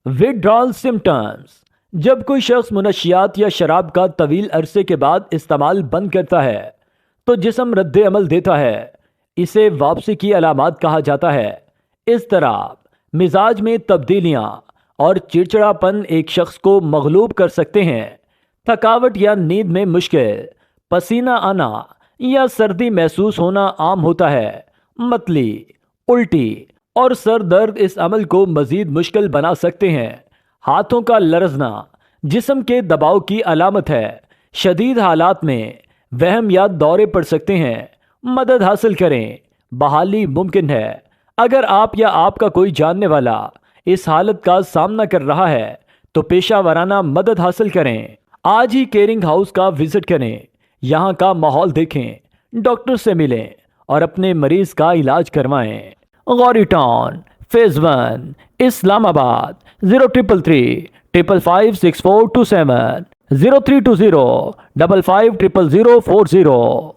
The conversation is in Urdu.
withdrawal symptoms جب کوئی شخص منشیات یا شراب کا طویل عرصے کے بعد استعمال بند کرتا ہے تو جسم رد عمل دیتا ہے. اسے واپسی کی علامات کہا جاتا ہے. اضطراب، مزاج میں تبدیلیاں اور چڑچڑاپن ایک شخص کو مغلوب کر سکتے ہیں. تھکاوٹ یا نیند میں مشکل، پسینہ آنا یا سردی محسوس ہونا عام ہوتا ہے. متلی، الٹی اور سر درد اس عمل کو مزید مشکل بنا سکتے ہیں. ہاتھوں کا لرزنا جسم کے دباؤ کی علامت ہے. شدید حالات میں وہم یا دورے پڑ سکتے ہیں. مدد حاصل کریں، بحالی ممکن ہے. اگر آپ یا آپ کا کوئی جاننے والا اس حالت کا سامنا کر رہا ہے تو پیشہ ورانہ مدد حاصل کریں. آج ہی کیئرنگ ہاؤس کا وزٹ کریں، یہاں کا ماحول دیکھیں، ڈاکٹر سے ملیں اور اپنے مریض کا علاج کروائیں. غوری ٹاؤن، فیز 1، اسلام آباد، 0333555647، 0320550040.